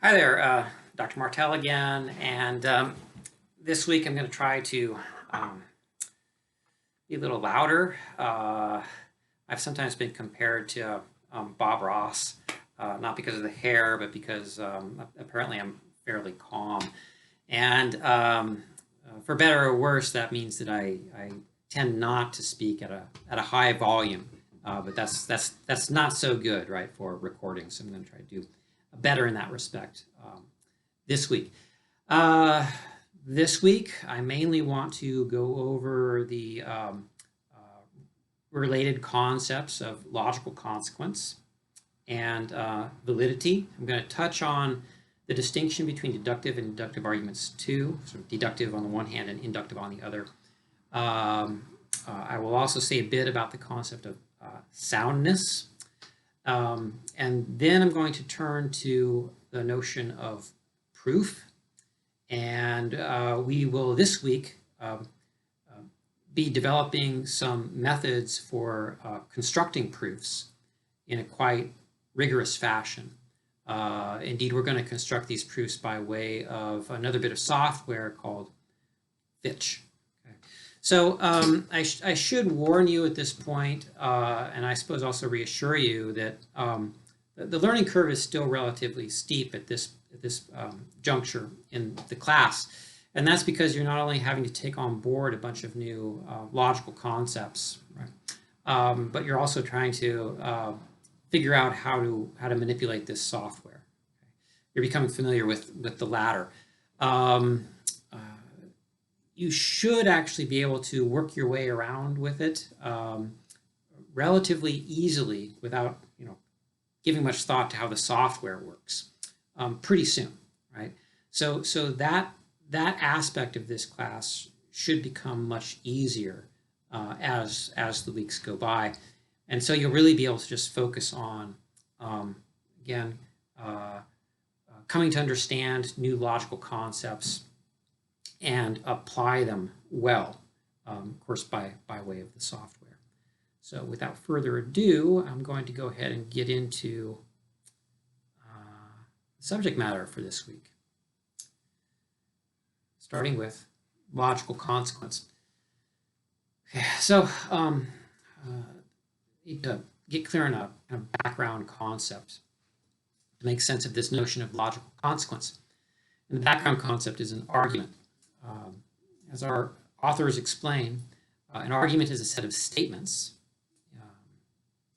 Hi there, Dr. Martell again, and this week I'm going to try to um, be a little louder. I've sometimes been compared to Bob Ross, not because of the hair, but because apparently I'm fairly calm. And for better or worse, that means that I tend not to speak at a high volume, but that's not so good, right, for recording. So I'm going to try to do better in that respect this week. This week, I mainly want to go over the related concepts of logical consequence and validity. I'm going to touch on the distinction between deductive and inductive arguments too, so deductive on the one hand and inductive on the other. I will also say a bit about the concept of soundness. And then I'm going to turn to the notion of proof. And we will this week be developing some methods for constructing proofs in a quite rigorous fashion. Indeed, we're going to construct these proofs by way of another bit of software called Fitch. Okay. So I should warn you at this point, and I suppose also reassure you that the learning curve is still relatively steep at this juncture in the class. And that's because you're not only having to take on board a bunch of new logical concepts, right? But you're also trying to figure out how to manipulate this software. You're becoming familiar with the latter. You should actually be able to work your way around with it relatively easily without giving much thought to how the software works pretty soon, right? So that aspect of this class should become much easier as the weeks go by, and so you'll really be able to just focus on again coming to understand new logical concepts and apply them well, of course, by way of the software. So without further ado, I'm going to go ahead and get into the subject matter for this week, starting with logical consequence. Okay, so need to get clear on a kind of background concept to make sense of this notion of logical consequence. And the background concept is an argument. As our authors explain, an argument is a set of statements,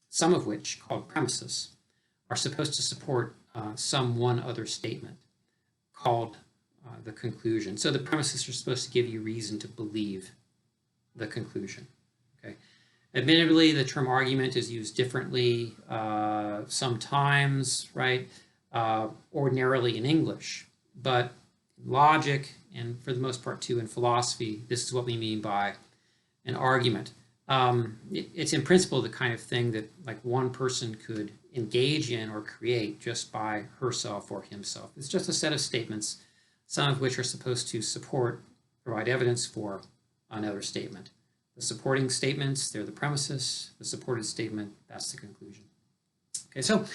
some of which, called premises, are supposed to support some one other statement called the conclusion. So the premises are supposed to give you reason to believe the conclusion. Okay. Admittedly, the term argument is used differently sometimes, right? Ordinarily in English, but logic, and for the most part too in philosophy, this is what we mean by an argument. It's in principle the kind of thing that like one person could engage in or create just by herself or himself. It's just a set of statements, some of which are supposed to provide evidence for another statement. The supporting statements, they're the premises. The supported statement, that's the conclusion. Okay, so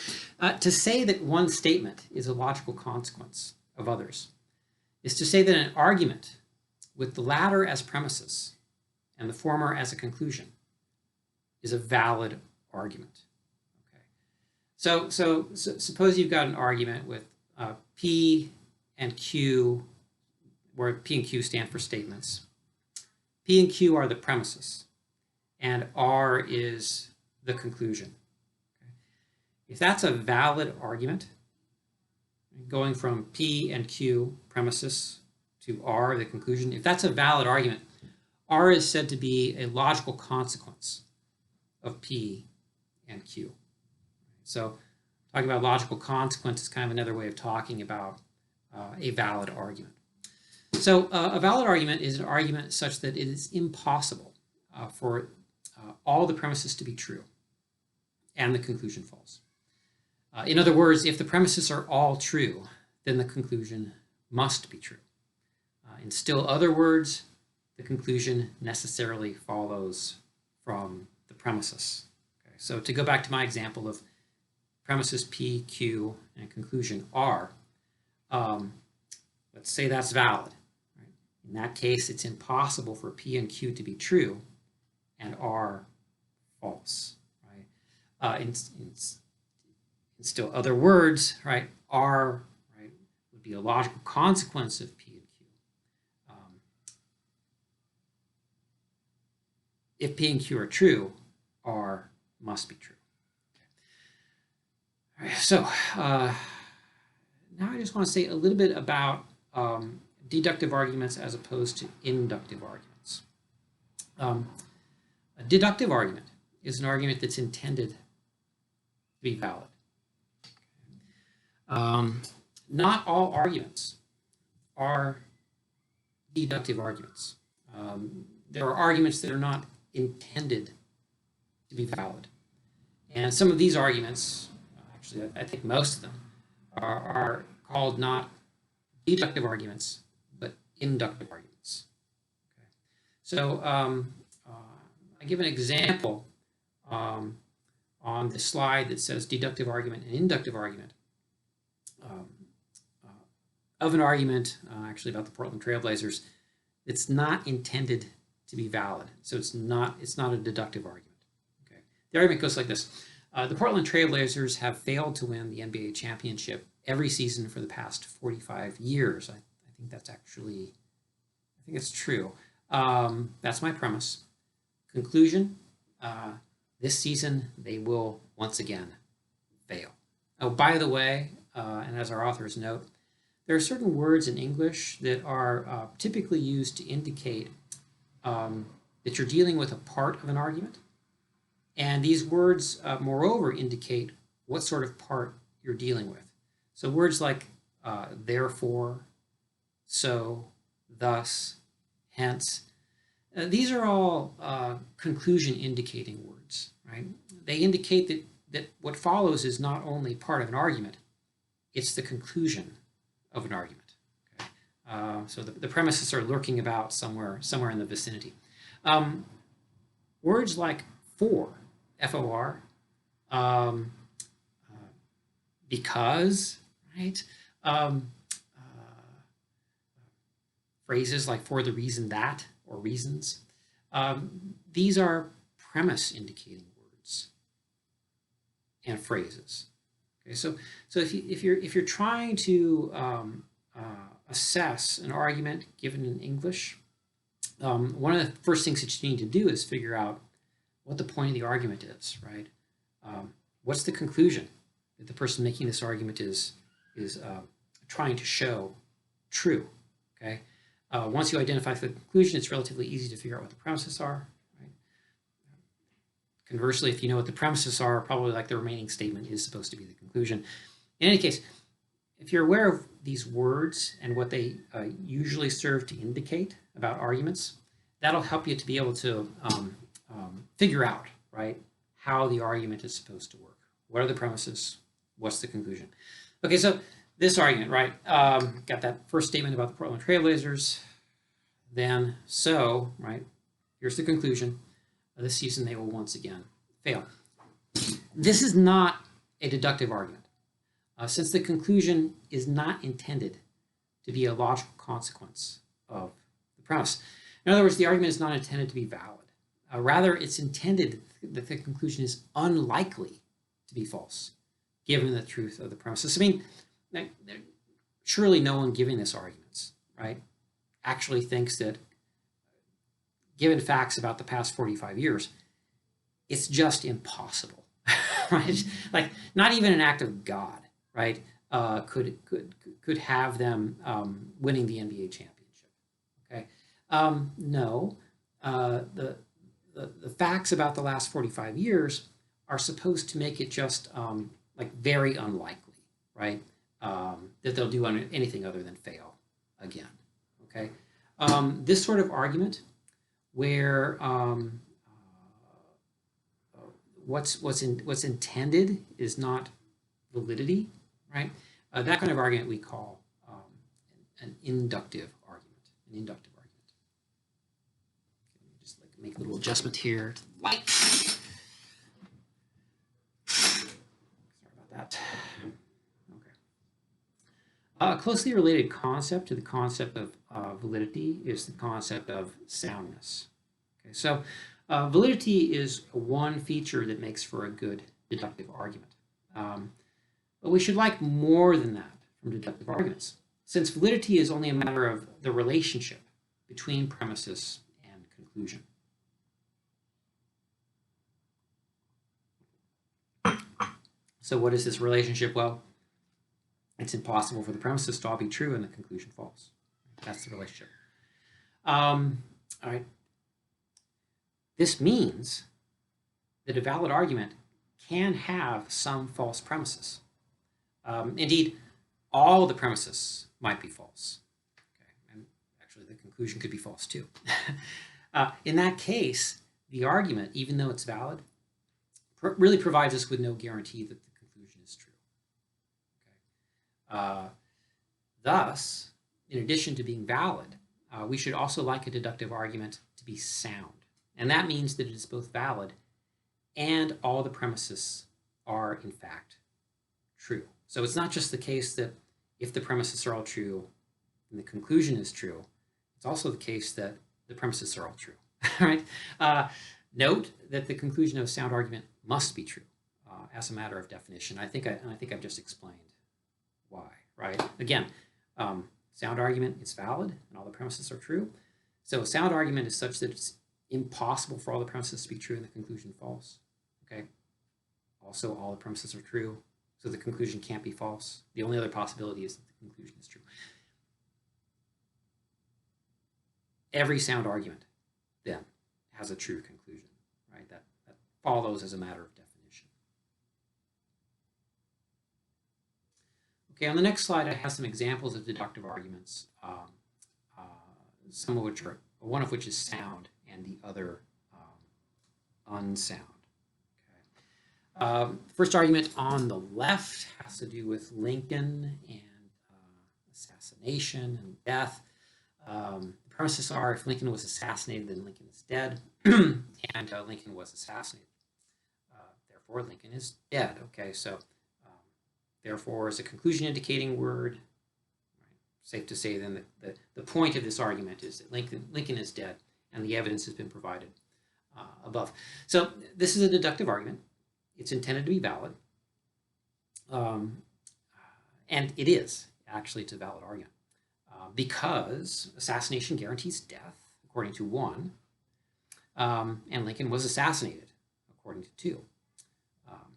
to say that one statement is a logical consequence of others is to say that an argument with the latter as premises and the former as a conclusion is a valid argument. Okay. So suppose you've got an argument with P and Q, where P and Q stand for statements. P and Q are the premises, and R is the conclusion. Okay. If that's a valid argument, going from P and Q, premises, to R, the conclusion, if that's a valid argument, R is said to be a logical consequence of P and Q. So talking about logical consequence is kind of another way of talking about a valid argument. So a valid argument is an argument such that it is impossible for all the premises to be true and the conclusion false. In other words, if the premises are all true, then the conclusion must be true. In still other words, the conclusion necessarily follows from the premises. Okay, so to go back to my example of premises P, Q, and conclusion R, let's say that's valid. Right? In that case, it's impossible for P and Q to be true and R false. Right? In still other words, right? R, right, would be a logical consequence of P and Q. If P and Q are true, R must be true. Okay. All right, so now I just want to say a little bit about deductive arguments as opposed to inductive arguments. A deductive argument is an argument that's intended to be valid. Not all arguments are deductive arguments. There are arguments that are not intended to be valid. And some of these arguments, actually I think most of them, are called not deductive arguments, but inductive arguments. Okay. So I give an example on the slide that says deductive argument and inductive argument of an argument, actually about the Portland Trailblazers, it's not intended to be valid. So it's not a deductive argument. Okay. The argument goes like this. The Portland Trailblazers have failed to win the NBA championship every season for the past 45 years. I think that's actually, I think it's true. That's my premise. Conclusion, this season they will once again fail. Oh, by the way, and as our authors note, there are certain words in English that are typically used to indicate that you're dealing with a part of an argument. And these words, moreover, indicate what sort of part you're dealing with. So words like therefore, so, thus, hence, these are all conclusion indicating words, right? They indicate that what follows is not only part of an argument, it's the conclusion of an argument. Okay? So the premises are lurking about somewhere in the vicinity. Words like for, F-O-R, because, right? Phrases like for the reason that, or reasons. These are premise indicating words and phrases. Okay, so if you're trying to assess an argument given in English, one of the first things that you need to do is figure out what the point of the argument is, right? What's the conclusion that the person making this argument is trying to show true, okay? Once you identify the conclusion, it's relatively easy to figure out what the premises are, right? Conversely, if you know what the premises are, probably like the remaining statement is supposed to be the conclusion. In any case, if you're aware of these words and what they usually serve to indicate about arguments, that'll help you to be able to figure out, right, how the argument is supposed to work. What are the premises? What's the conclusion? Okay, so this argument, right, got that first statement about the Portland Trailblazers. Then, so, right, here's the conclusion. This season they will once again fail. This is not a deductive argument, since the conclusion is not intended to be a logical consequence of the premise. In other words, the argument is not intended to be valid. Rather, it's intended that the conclusion is unlikely to be false, given the truth of the premises. I mean, surely no one giving this arguments, right, actually thinks that, given facts about the past 45 years, it's just impossible, right? Like, not even an act of God, right, could have them winning the NBA championship. Okay, no, the facts about the last 45 years are supposed to make it just like very unlikely, right, that they'll do anything other than fail again. Okay, this sort of argument where what's intended is not validity, right? That kind of argument we call an inductive argument. An inductive argument. Okay, just like make a little adjustment here to the light. Sorry about that. A closely related concept to the concept of validity is the concept of soundness. Okay, so validity is one feature that makes for a good deductive argument. But we should like more than that from deductive arguments, since validity is only a matter of the relationship between premises and conclusion. So what is this relationship? Well, it's impossible for the premises to all be true and the conclusion false. That's the relationship. All right. This means that a valid argument can have some false premises. Indeed, all the premises might be false. Okay. And actually, the conclusion could be false too. In that case, the argument, even though it's valid, really provides us with no guarantee that the conclusion is true. Okay. Thus, in addition to being valid, we should also like a deductive argument to be sound. And that means that it is both valid and all the premises are, in fact, true. So it's not just the case that if the premises are all true, then the conclusion is true. It's also the case that the premises are all true. All right. Note that the conclusion of a sound argument must be true as a matter of definition. I think I've just explained why. Right. Again, sound argument is valid and all the premises are true. So a sound argument is such that it's impossible for all the premises to be true and the conclusion false. Okay. Also, all the premises are true, so the conclusion can't be false. The only other possibility is that the conclusion is true. Every sound argument, then, has a true conclusion, right? That follows as a matter of definition. Okay, on the next slide, I have some examples of deductive arguments, some of which are, one of which is sound and the other unsound. First argument on the left has to do with Lincoln and assassination and death. The premises are if Lincoln was assassinated, then Lincoln is dead, and Lincoln was assassinated. Therefore, Lincoln is dead. Okay, so therefore is a conclusion indicating word. Right. Safe to say then that the point of this argument is that Lincoln is dead, and the evidence has been provided above. So this is a deductive argument. It's intended to be valid, and it is actually it's a valid argument because assassination guarantees death, according to one, and Lincoln was assassinated, according to two.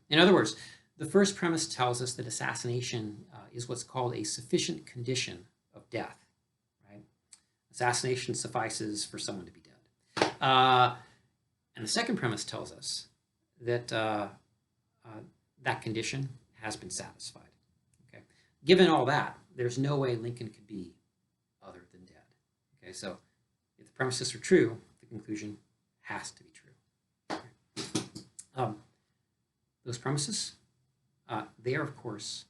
In other words, the first premise tells us that assassination is what's called a sufficient condition of death. Right? Assassination suffices for someone to be dead. And the second premise tells us that that condition has been satisfied. Okay, given all that, there's no way Lincoln could be other than dead. Okay, so if the premises are true, the conclusion has to be true. Okay. Those premises, they are of course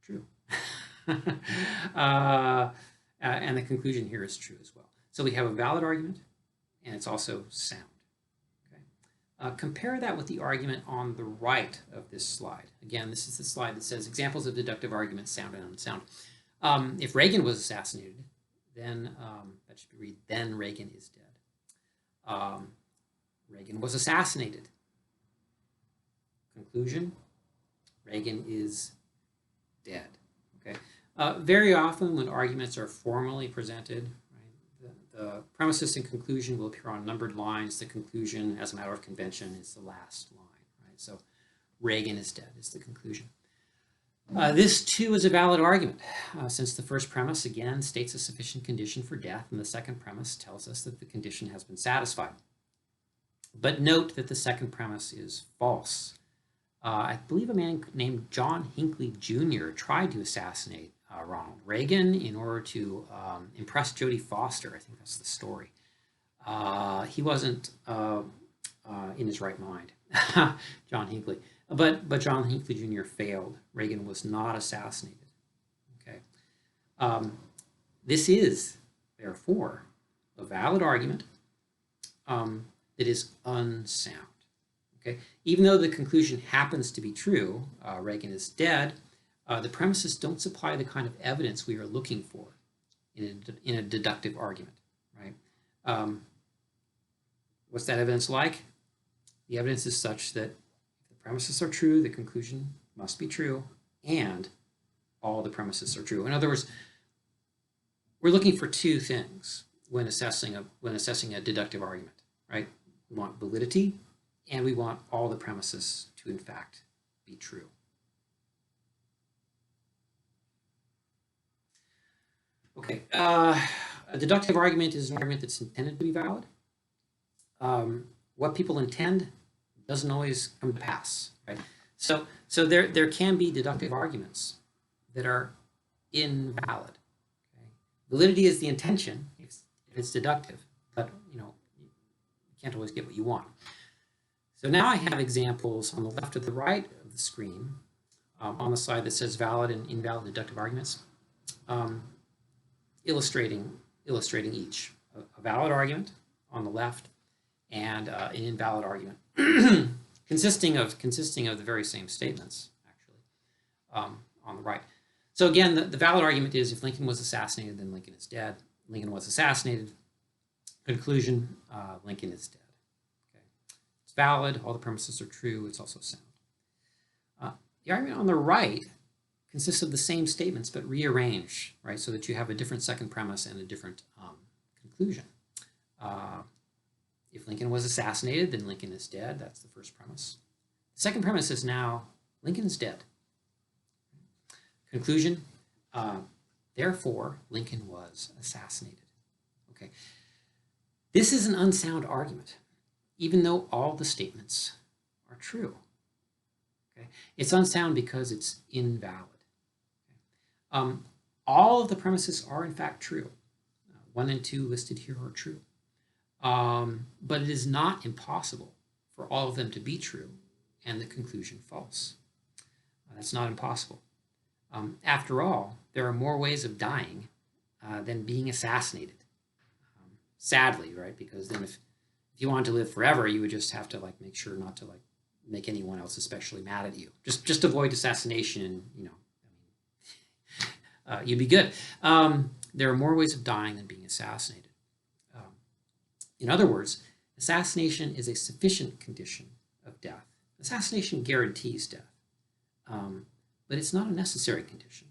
true, and the conclusion here is true as well. So we have a valid argument, and it's also sound. Compare that with the argument on the right of this slide. Again, this is the slide that says examples of deductive arguments, sound and unsound. If Reagan was assassinated, then that should read, then Reagan is dead. Reagan was assassinated. Conclusion, Reagan is dead. Okay. Very often when arguments are formally presented, the premises and conclusion will appear on numbered lines. The conclusion, as a matter of convention, is the last line. Right? So Reagan is dead is the conclusion. This, too, is a valid argument, since the first premise, again, states a sufficient condition for death, and the second premise tells us that the condition has been satisfied. But note that the second premise is false. I believe a man named John Hinckley Jr. tried to assassinate Ronald Reagan in order to impress Jodie Foster. I think that's the story. He wasn't in his right mind, John Hinckley. But John Hinckley Jr. failed. Reagan was not assassinated. Okay. This is, therefore, a valid argument that is unsound. Okay. Even though the conclusion happens to be true, Reagan is dead, The premises don't supply the kind of evidence we are looking for in a deductive argument, right? What's that evidence like? The evidence is such that if the premises are true, the conclusion must be true, and all the premises are true. In other words, we're looking for two things when assessing a deductive argument, right? We want validity, and we want all the premises to in fact be true. Okay, a deductive argument is an argument that's intended to be valid. What people intend doesn't always come to pass, right? So there can be deductive arguments that are invalid. Okay? Validity is the intention if it's deductive, but you can't always get what you want. So now I have examples on the left of the right of the screen, on the slide that says valid and invalid deductive arguments, illustrating each. A valid argument on the left and an invalid argument, consisting of the very same statements, actually, on the right. So again, the valid argument is if Lincoln was assassinated, then Lincoln is dead. Lincoln was assassinated. Conclusion, Lincoln is dead. Okay. It's valid. All the premises are true. It's also sound. The argument on the right consists of the same statements but rearranged, right, so that you have a different second premise and a different conclusion. If Lincoln was assassinated, then Lincoln is dead. That's the first premise. The second premise is now Lincoln is dead. Conclusion, therefore, Lincoln was assassinated. Okay. This is an unsound argument, even though all the statements are true. Okay. It's unsound because it's invalid. Okay. All of the premises are in fact true. 1 and 2 listed here are true. But it is not impossible for all of them to be true and the conclusion false. That's not impossible. After all, there are more ways of dying than being assassinated. Sadly, right? Because then if you wanted to live forever, you would just have to make sure not to make anyone else especially mad at you. Just avoid assassination, and you'd be good. There are more ways of dying than being assassinated. In other words, assassination is a sufficient condition of death. Assassination guarantees death, but it's not a necessary condition.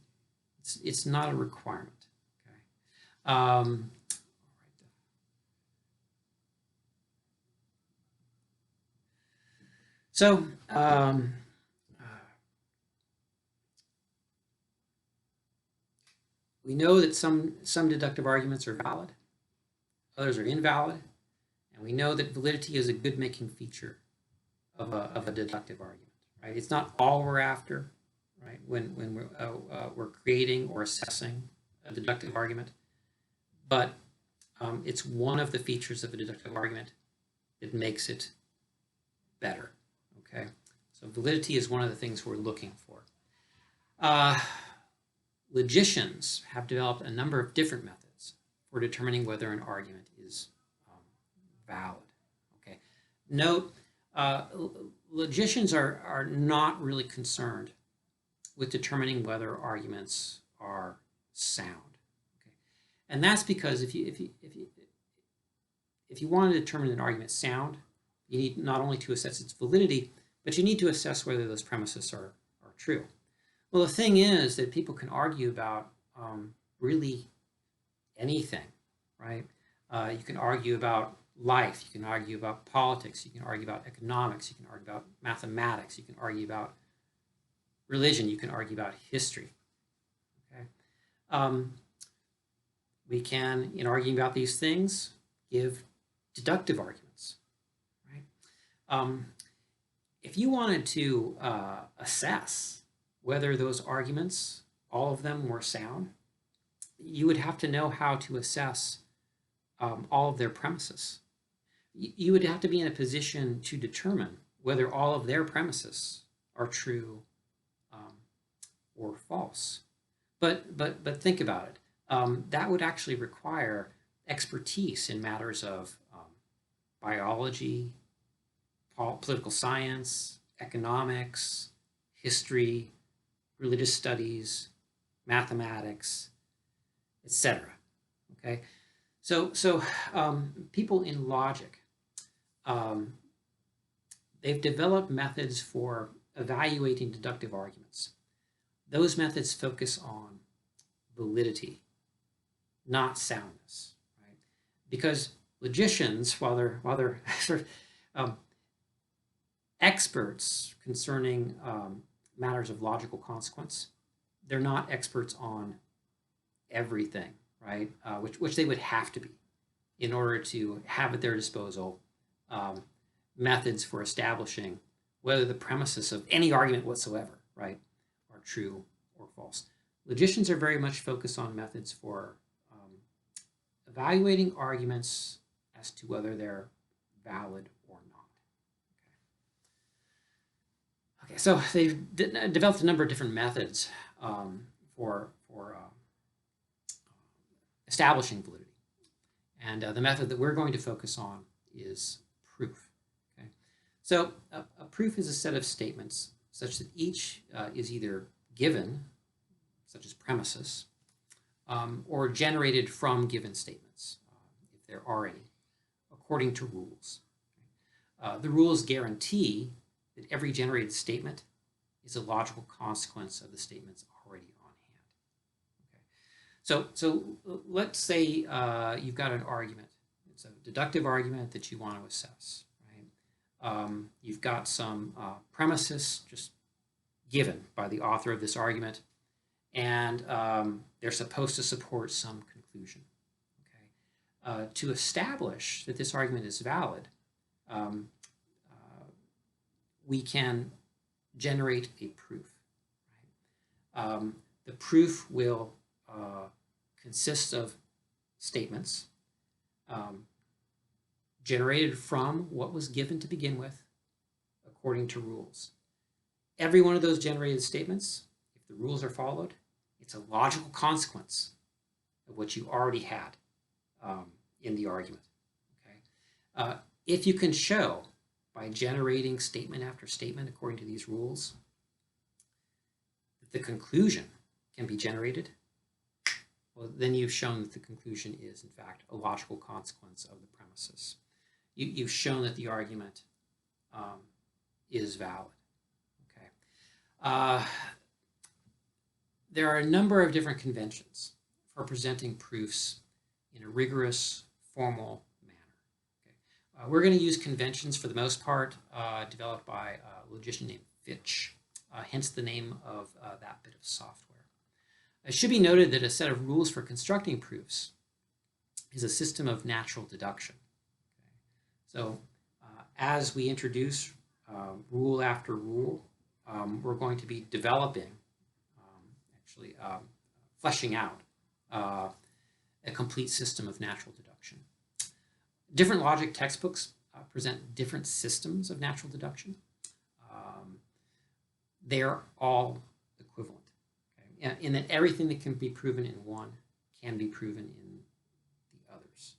It's not a requirement. Okay. So we know that some deductive arguments are valid, others are invalid, and we know that validity is a good-making feature of a deductive argument. Right? It's not all we're after, right? When we're creating or assessing a deductive argument, but it's one of the features of a deductive argument that makes it better. Okay, so validity is one of the things we're looking for. Logicians have developed a number of different methods for determining whether an argument is valid. Okay, note, logicians are not really concerned with determining whether arguments are sound. Okay, and that's because if you want to determine an argument sound, you need not only to assess its validity, but you need to assess whether those premises are true. Well, the thing is that people can argue about really anything, right? You can argue about life, you can argue about politics, you can argue about economics, you can argue about mathematics, you can argue about religion, you can argue about history. Okay? We can, in arguing about these things, give deductive arguments. Right? If you wanted to assess whether those arguments, all of them, were sound, you would have to know how to assess all of their premises. You would have to be in a position to determine whether all of their premises are true or false. But think about it. That would actually require expertise in matters of biology, political science, economics, history, religious studies, mathematics, etc. Okay, so people in logic, they've developed methods for evaluating deductive arguments. Those methods focus on validity, not soundness, right? Because logicians, while they're sort of experts concerning matters of logical consequence, they're not experts on everything, right? Which they would have to be in order to have at their disposal methods for establishing whether the premises of any argument whatsoever, right, are true or false. Logicians are very much focused on methods for evaluating arguments as to whether they're valid or not. Okay, so they've developed a number of different methods for establishing validity. And the method that we're going to focus on is proof. Okay? So a proof is a set of statements such that each is either given, such as premises, or generated from given statements, if there are any, according to rules. The rules guarantee that every generated statement is a logical consequence of the statements already on hand. Okay. So let's say you've got an argument. It's a deductive argument that you want to assess. Right? You've got some premises just given by the author of this argument, and they're supposed to support some conclusion. Okay? To establish that this argument is valid, we can generate a proof. Right? The proof will consist of statements generated from what was given to begin with according to rules. Every one of those generated statements, if the rules are followed, it's a logical consequence of what you already had in the argument. Okay? If you can show by generating statement after statement according to these rules that the conclusion can be generated, well, then you've shown that the conclusion is, in fact, a logical consequence of the premises. You've shown that the argument is valid. Okay. There are a number of different conventions for presenting proofs in a rigorous, formal manner. Okay. We're going to use conventions for the most part developed by a logician named Fitch, hence the name of that bit of software. It should be noted that a set of rules for constructing proofs is a system of natural deduction. Okay. So as we introduce rule after rule, we're going to be developing, fleshing out a complete system of natural deduction. Different logic textbooks present different systems of natural deduction. They're all equivalent, okay? In that everything that can be proven in one can be proven in the others.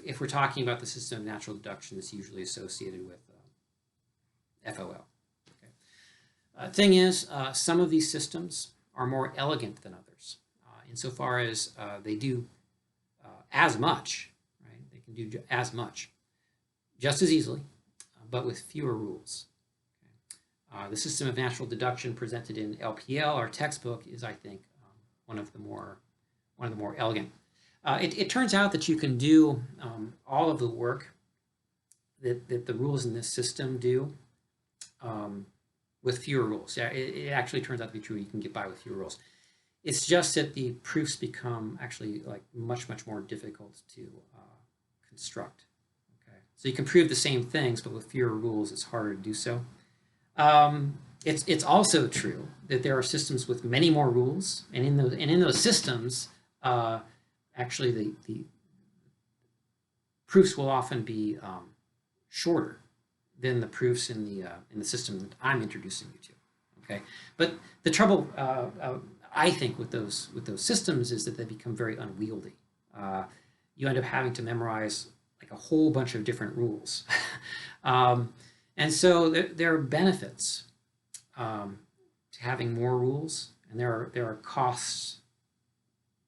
If we're talking about the system of natural deduction, it's usually associated with FOL. Okay. Thing is, some of these systems are more elegant than others, insofar as they do as much, right? They can do as much, just as easily, but with fewer rules. Okay. The system of natural deduction presented in LPL, our textbook, is, I think, one of the more elegant. It turns out that you can do all of the work that the rules in this system do with fewer rules. Yeah, it actually turns out to be true. You can get by with fewer rules. It's just that the proofs become actually like much more difficult to construct. Okay, so you can prove the same things, but with fewer rules, it's harder to do so. It's also true that there are systems with many more rules, and in those systems, actually the proofs will often be shorter than the proofs in the system that I'm introducing you to. Okay, but the trouble I think with those systems is that they become very unwieldy. You end up having to memorize like a whole bunch of different rules, and so there are benefits to to having more rules, and there are costs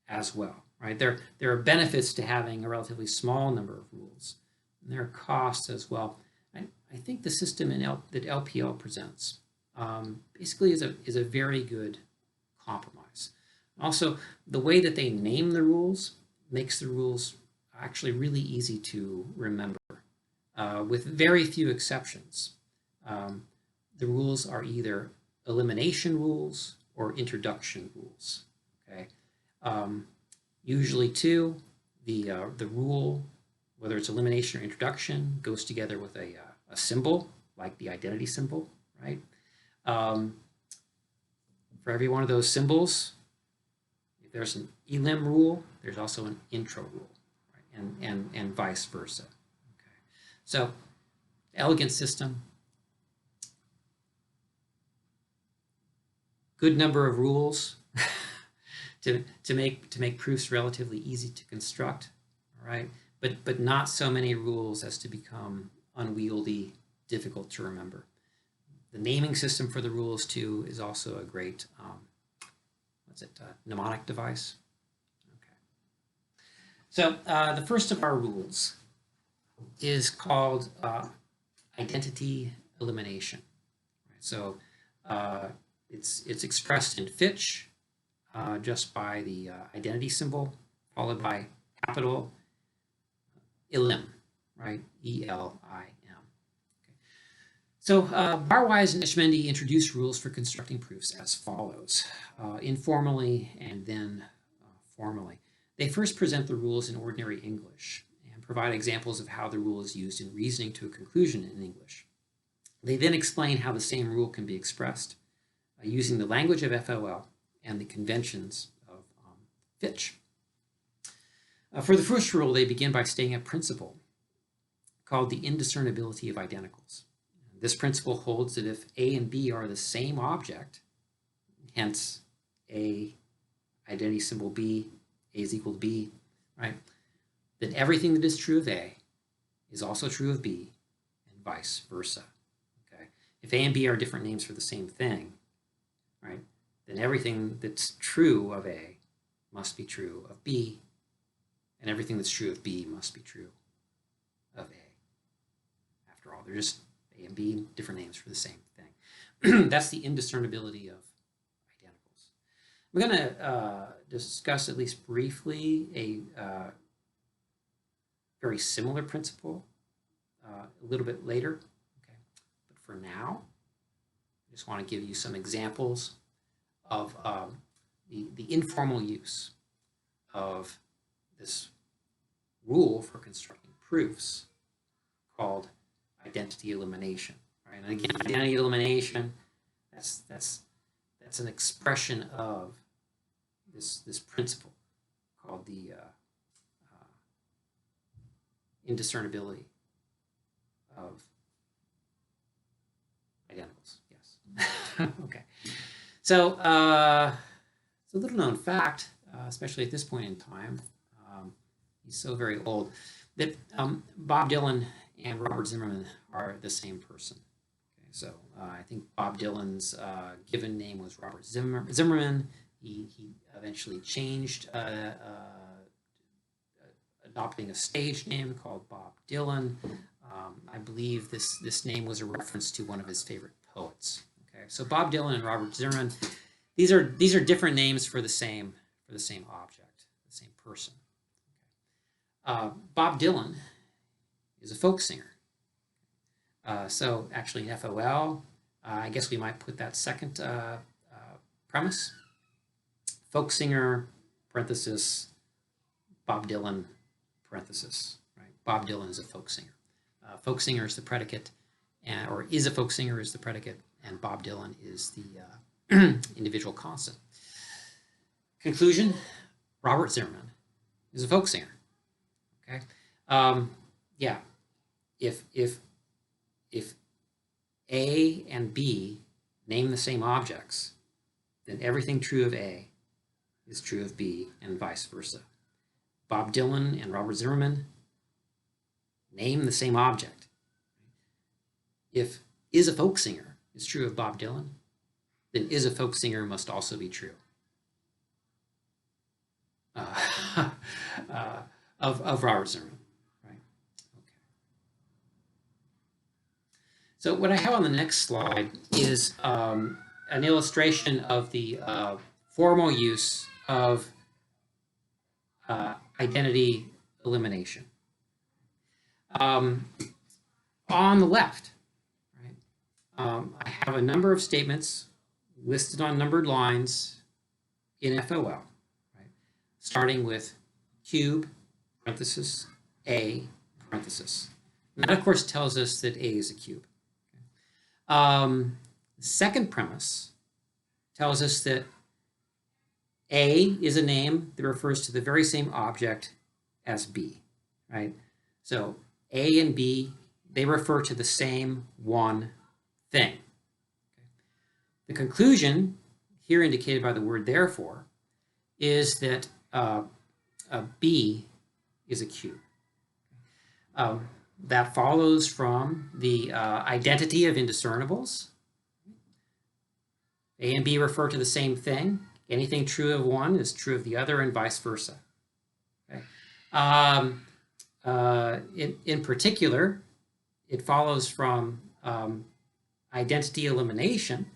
as well, right? There are benefits to having a relatively small number of rules, and there are costs as well. I think the system that LPL presents basically is a very good compromise. Also, the way that they name the rules makes the rules actually really easy to remember, with very few exceptions. The rules are either elimination rules or introduction rules. Okay, usually too, the rule, whether it's elimination or introduction, goes together with a symbol like the identity symbol, right? For every one of those symbols, if there's an elim rule, there's also an intro rule, right? And vice versa. Okay, so elegant system. Good number of rules to make proofs relatively easy to construct, all right? But not so many rules as to become unwieldy, difficult to remember. The naming system for the rules too is also a great mnemonic device. Okay. So the first of our rules is called identity elimination. Right? So it's expressed in Fitch just by the identity symbol followed by capital elim, right? ELIM. Okay. So Barwise and Etchemendy introduced rules for constructing proofs as follows, informally and then formally. They first present the rules in ordinary English and provide examples of how the rule is used in reasoning to a conclusion in English. They then explain how the same rule can be expressed using the language of FOL and the conventions of Fitch. For the first rule, they begin by stating a principle called the indiscernibility of identicals. This principle holds that if A and B are the same object, hence A, identity symbol B, A is equal to B, right? Then everything that is true of A is also true of B, and vice versa. Okay? If A and B are different names for the same thing, right, then everything that's true of A must be true of B, and everything that's true of B must be true of A. After all, they're just A and B, different names for the same thing. That's the indiscernibility of identicals. We're going to discuss, at least briefly, a very similar principle a little bit later. Okay. But for now, I just want to give you some examples of the informal use of this rule for constructing proofs called identity elimination. Right? And again, identity elimination, that's an expression of this principle called the indiscernibility of identicals. Yes. Okay. So it's a little known fact, especially at this point in time. He's so very old that Bob Dylan and Robert Zimmerman are the same person. Okay, so I think Bob Dylan's given name was Robert Zimmerman. He eventually changed, adopting a stage name called Bob Dylan. I believe this name was a reference to one of his favorite poets. Okay, so Bob Dylan and Robert Zimmerman, these are different names for the same object, the same person. Bob Dylan is a folk singer. So actually in FOL, I guess we might put that second premise. Folk singer, parenthesis, Bob Dylan, parenthesis. Right? Bob Dylan is a folk singer. Folk singer is the predicate, or is a folk singer is the predicate, and Bob Dylan is the individual constant. Conclusion, Robert Zimmerman is a folk singer. Okay, yeah. If A and B name the same objects, then everything true of A is true of B, and vice versa. Bob Dylan and Robert Zimmerman name the same object. If is a folk singer is true of Bob Dylan, then is a folk singer must also be true. Of Robert Zimmerman, right? Okay. So what I have on the next slide is an illustration of the formal use of identity elimination. On the left, right, I have a number of statements listed on numbered lines in FOL, right, starting with cube, parenthesis, A, parenthesis. And that, of course, tells us that A is a cube. The second premise tells us that A is a name that refers to the very same object as B, right? So A and B, they refer to the same one thing. The conclusion, here indicated by the word therefore, is that B is a cube. That follows from the identity of indiscernibles. A and B refer to the same thing. Anything true of one is true of the other, and vice versa. Okay. In particular, it follows from identity elimination